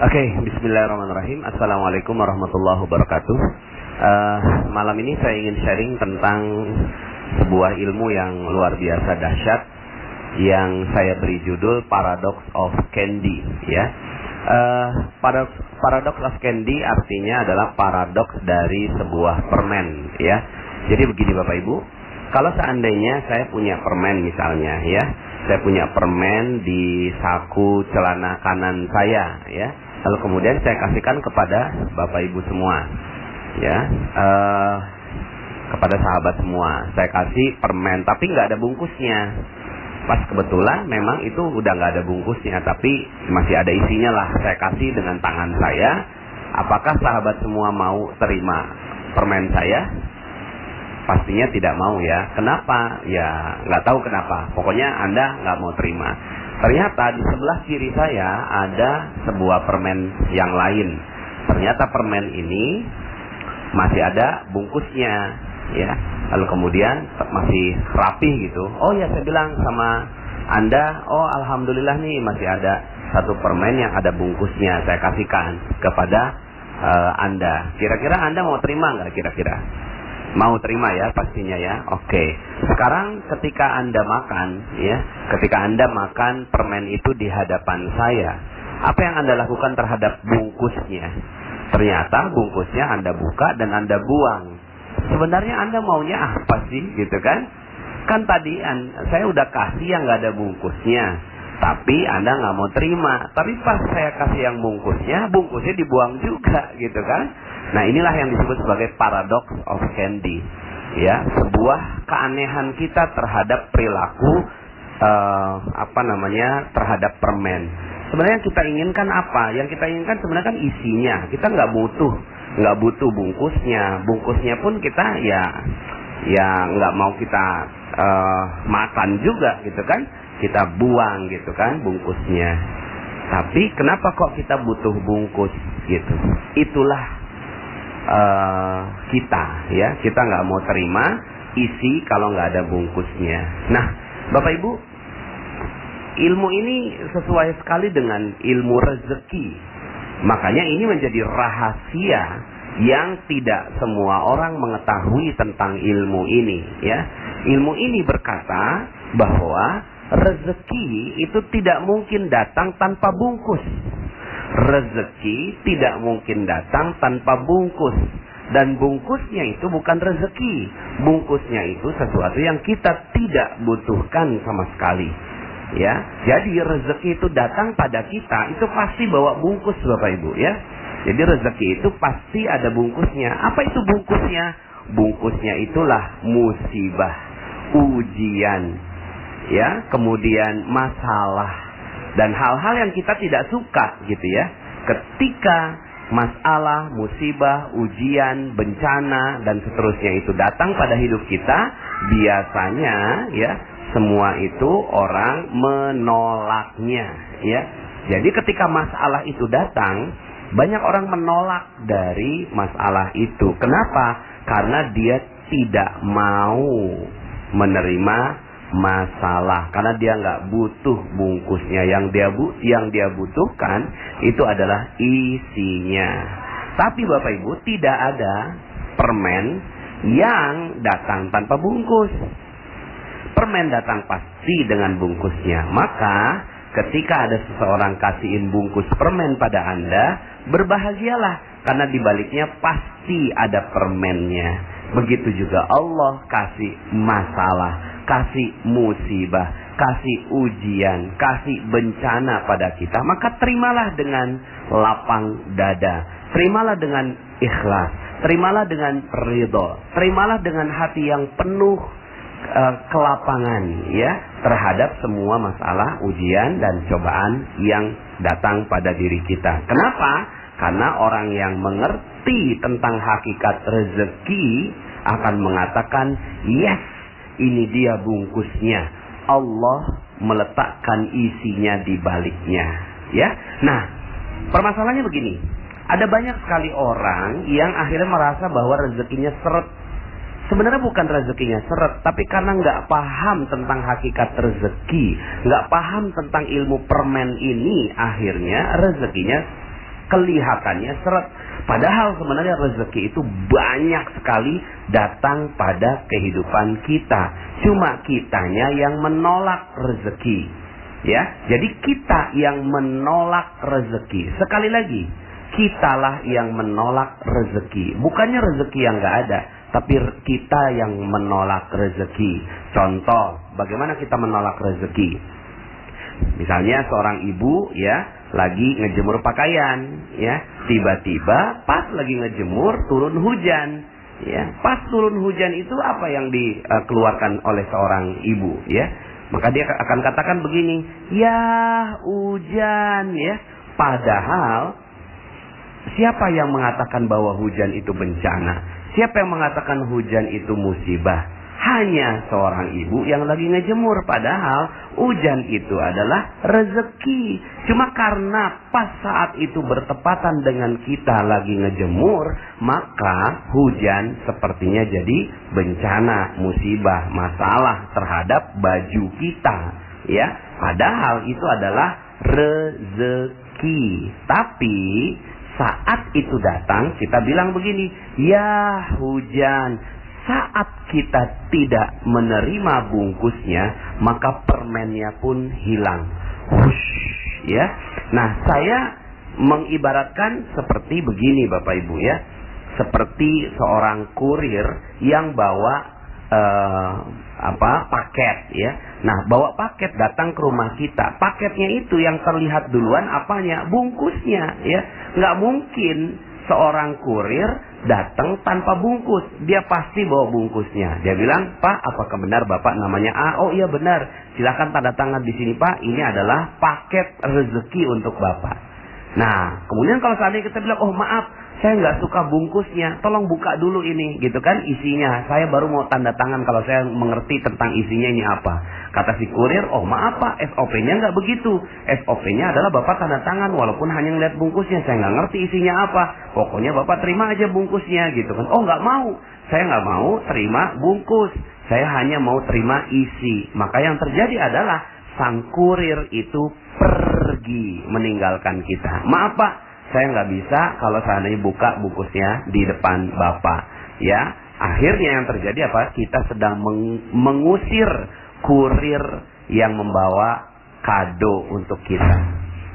Oke, bismillahirrahmanirrahim. Assalamualaikum warahmatullahi wabarakatuh. Malam ini saya ingin sharing tentang sebuah ilmu yang luar biasa dahsyat yang saya beri judul Paradox of Candy. Ya, Paradox of Candy artinya adalah paradoks dari sebuah permen. Ya, jadi begini Bapak Ibu, kalau seandainya saya punya permen misalnya, ya, saya punya permen di saku celana kanan saya, ya. Lalu kemudian saya kasihkan kepada Bapak Ibu semua, ya, kepada sahabat semua. Saya kasih permen, tapi nggak ada bungkusnya. Pas kebetulan memang itu udah nggak ada bungkusnya, tapi masih ada isinya lah. Saya kasih dengan tangan saya. Apakah sahabat semua mau terima permen saya? Pastinya tidak mau, ya. Kenapa? Ya nggak tahu kenapa. Pokoknya Anda nggak mau terima. Ternyata di sebelah kiri saya ada sebuah permen yang lain. Ternyata permen ini masih ada bungkusnya, ya. Lalu kemudian masih rapi gitu. Oh ya, saya bilang sama Anda, oh alhamdulillah nih masih ada satu permen yang ada bungkusnya. Saya kasihkan kepada Anda. Kira-kira Anda mau terima nggak kira-kira? Mau terima, ya, pastinya, ya. Oke. Sekarang ketika Anda makan, ya, ketika Anda makan permen itu di hadapan saya, apa yang Anda lakukan terhadap bungkusnya? Ternyata bungkusnya Anda buka dan Anda buang. Sebenarnya Anda maunya apa sih, gitu kan? Kan tadi saya udah kasih yang nggak ada bungkusnya, tapi Anda nggak mau terima. Tapi pas saya kasih yang bungkusnya dibuang juga, gitu kan? Nah, inilah yang disebut sebagai paradox of candy, ya, sebuah keanehan kita terhadap perilaku terhadap permen. Sebenarnya yang kita inginkan apa? Yang kita inginkan sebenarnya kan isinya. Kita nggak butuh bungkusnya. Bungkusnya pun kita ya nggak mau kita makan juga, gitu kan? Kita buang, gitu kan, bungkusnya. Tapi kenapa kok kita butuh bungkus, gitu? Itulah kita nggak mau terima isi kalau nggak ada bungkusnya. Nah, Bapak Ibu, ilmu ini sesuai sekali dengan ilmu rezeki. Makanya ini menjadi rahasia yang tidak semua orang mengetahui tentang ilmu ini, ya. Ilmu ini berkata bahwa rezeki itu tidak mungkin datang tanpa bungkus. Rezeki tidak mungkin datang tanpa bungkus. Dan bungkusnya itu bukan rezeki. Bungkusnya itu sesuatu yang kita tidak butuhkan sama sekali, ya. Jadi rezeki itu datang pada kita, itu pasti bawa bungkus, Bapak Ibu, ya. Jadi rezeki itu pasti ada bungkusnya. Apa itu bungkusnya? Bungkusnya itulah musibah, ujian, ya, kemudian masalah dan hal-hal yang kita tidak suka, gitu ya. Ketika masalah, musibah, ujian, bencana dan seterusnya itu datang pada hidup kita, biasanya, ya, semua itu orang menolaknya, ya. Jadi ketika masalah itu datang, banyak orang menolak dari masalah itu. Kenapa? Karena dia tidak mau menerima masalah, karena dia nggak butuh bungkusnya. Yang dia butuhkan itu adalah isinya. Tapi Bapak Ibu, tidak ada permen yang datang tanpa bungkus. Permen datang pasti dengan bungkusnya. Maka ketika ada seseorang kasihin bungkus permen pada Anda, berbahagialah, karena dibaliknya pasti ada permennya. Begitu juga Allah kasih masalah, kasih musibah, kasih ujian, kasih bencana pada kita. Maka terimalah dengan lapang dada, terimalah dengan ikhlas, terimalah dengan ridho, terimalah dengan hati yang penuh kelapangan, ya, terhadap semua masalah, ujian dan cobaan yang datang pada diri kita. Kenapa? Karena orang yang mengerti tentang hakikat rezeki akan mengatakan, yes, ini dia bungkusnya. Allah meletakkan isinya di baliknya, ya. Nah, permasalahannya begini. Ada banyak sekali orang yang akhirnya merasa bahwa rezekinya seret. Sebenarnya bukan rezekinya seret, tapi karena nggak paham tentang hakikat rezeki, nggak paham tentang ilmu permen ini, akhirnya rezekinya Kelihatannya seret. Padahal sebenarnya rezeki itu banyak sekali datang pada kehidupan kita. Cuma kitanya yang menolak rezeki. Ya, jadi kita yang menolak rezeki. Sekali lagi, kitalah yang menolak rezeki. Bukannya rezeki yang nggak ada, tapi kita yang menolak rezeki. Contoh, bagaimana kita menolak rezeki? Misalnya seorang ibu ya lagi ngejemur pakaian, ya tiba-tiba pas lagi ngejemur turun hujan, ya pas turun hujan itu apa yang dikeluarkan oleh seorang ibu, ya maka dia akan katakan begini, ya hujan, ya padahal siapa yang mengatakan bahwa hujan itu bencana? Siapa yang mengatakan hujan itu musibah? Hanya seorang ibu yang lagi ngejemur. Padahal hujan itu adalah rezeki. Cuma karena pas saat itu bertepatan dengan kita lagi ngejemur, maka hujan sepertinya jadi bencana, musibah, masalah terhadap baju kita. Ya, padahal itu adalah rezeki. Tapi saat itu datang, kita bilang begini, ya hujan. Saat kita tidak menerima bungkusnya, maka permennya pun hilang. Hush, ya. Nah, saya mengibaratkan seperti begini, Bapak Ibu, ya. Seperti seorang kurir yang bawa paket, ya. Nah, bawa paket datang ke rumah kita. Paketnya itu yang terlihat duluan apanya? Bungkusnya, ya. Nggak mungkin seorang kurir datang tanpa bungkus. Dia pasti bawa bungkusnya. Dia bilang, Pak, apakah benar Bapak namanya A? Oh iya benar. Silakan tanda tangan di sini Pak. Ini adalah paket rezeki untuk Bapak. Nah, kemudian kalau seandainya kita bilang, oh maaf, saya nggak suka bungkusnya, tolong buka dulu ini, gitu kan isinya. Saya baru mau tanda tangan kalau saya mengerti tentang isinya ini apa. Kata si kurir, oh maaf Pak, SOP-nya nggak begitu. SOP-nya adalah Bapak tanda tangan walaupun hanya ngeliat bungkusnya. Saya nggak ngerti isinya apa. Pokoknya Bapak terima aja bungkusnya, gitu kan. Oh nggak mau, saya nggak mau terima bungkus. Saya hanya mau terima isi. Maka yang terjadi adalah sang kurir itu pergi meninggalkan kita. Maaf Pak, saya nggak bisa kalau seandainya buka bungkusnya di depan Bapak. Ya, akhirnya yang terjadi apa? Kita sedang mengusir kurir yang membawa kado untuk kita.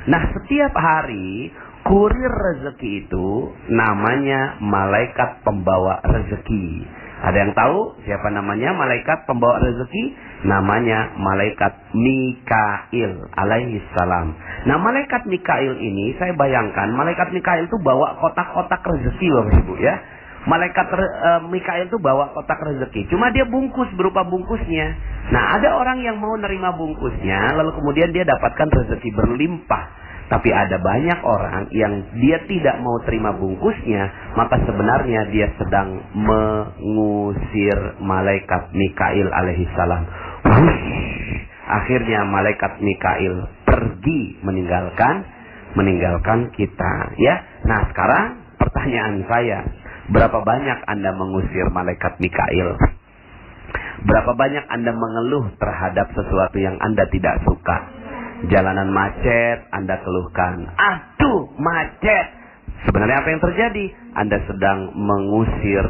Nah, setiap hari kurir rezeki itu namanya malaikat pembawa rezeki. Ada yang tahu siapa namanya malaikat pembawa rezeki? Namanya malaikat Mikail alaihi salam. Nah, malaikat Mikail ini saya bayangkan malaikat Mikail itu bawa kotak-kotak rezeki Bapak Ibu, ya. Malaikat Mikail itu bawa kotak rezeki. Cuma dia bungkus berupa bungkusnya. Nah, ada orang yang mau nerima bungkusnya lalu kemudian dia dapatkan rezeki berlimpah. Tapi ada banyak orang yang dia tidak mau terima bungkusnya, maka sebenarnya dia sedang mengusir malaikat Mikail alaihi salam. Akhirnya malaikat Mikail pergi meninggalkan kita, ya. Nah, sekarang pertanyaan saya, berapa banyak Anda mengusir malaikat Mikail? Berapa banyak Anda mengeluh terhadap sesuatu yang Anda tidak suka? Jalanan macet, Anda keluhkan, aduh macet. Sebenarnya apa yang terjadi? Anda sedang mengusir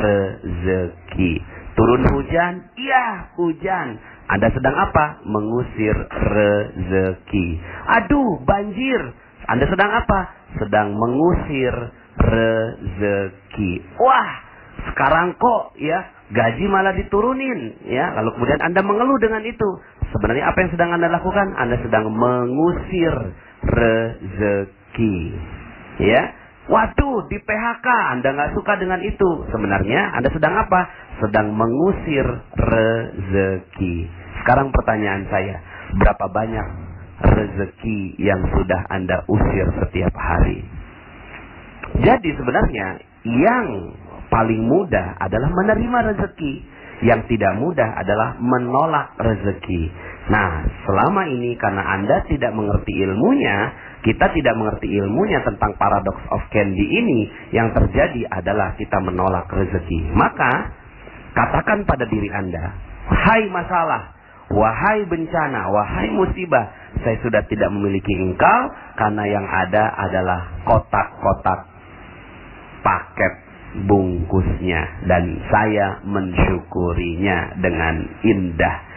rezeki. Turun hujan? Iya, hujan. Anda sedang apa? Mengusir rezeki. Aduh, banjir. Anda sedang apa? Sedang mengusir rezeki. Wah, sekarang kok ya gaji malah diturunin, ya. Lalu kemudian Anda mengeluh dengan itu. Sebenarnya apa yang sedang Anda lakukan? Anda sedang mengusir rezeki, ya. Waduh, di PHK, Anda nggak suka dengan itu. Sebenarnya Anda sedang apa? Sedang mengusir rezeki. Sekarang pertanyaan saya, berapa banyak rezeki yang sudah Anda usir setiap hari? Jadi sebenarnya yang paling mudah adalah menerima rezeki. Yang tidak mudah adalah menolak rezeki. Nah, selama ini karena Anda tidak mengerti ilmunya, kita tidak mengerti ilmunya tentang paradox of candy ini, yang terjadi adalah kita menolak rezeki. Maka, katakan pada diri Anda, wahai masalah, wahai bencana, wahai musibah, saya sudah tidak memiliki engkau, karena yang ada adalah kotak-kotak paket bungkusnya, dan saya mensyukurinya dengan indah.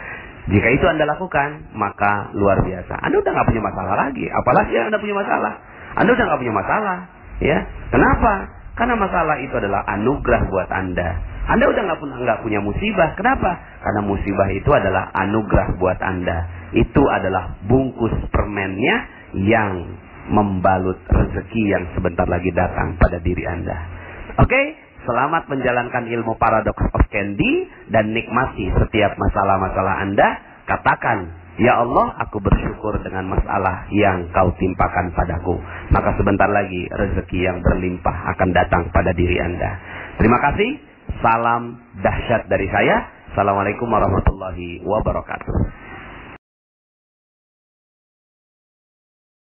Jika itu Anda lakukan, maka luar biasa. Anda udah nggak punya masalah lagi. Apalagi Anda punya masalah. Anda udah nggak punya masalah. Ya, kenapa? Karena masalah itu adalah anugerah buat Anda. Anda udah nggak punya musibah. Kenapa? Karena musibah itu adalah anugerah buat Anda. Itu adalah bungkus permennya yang membalut rezeki yang sebentar lagi datang pada diri Anda. Oke? Selamat menjalankan ilmu Paradox of Candy dan nikmati setiap masalah-masalah Anda. Katakan, ya Allah, aku bersyukur dengan masalah yang kau timpakan padaku. Maka sebentar lagi rezeki yang berlimpah akan datang pada diri Anda. Terima kasih. Salam dahsyat dari saya. Assalamualaikum warahmatullahi wabarakatuh.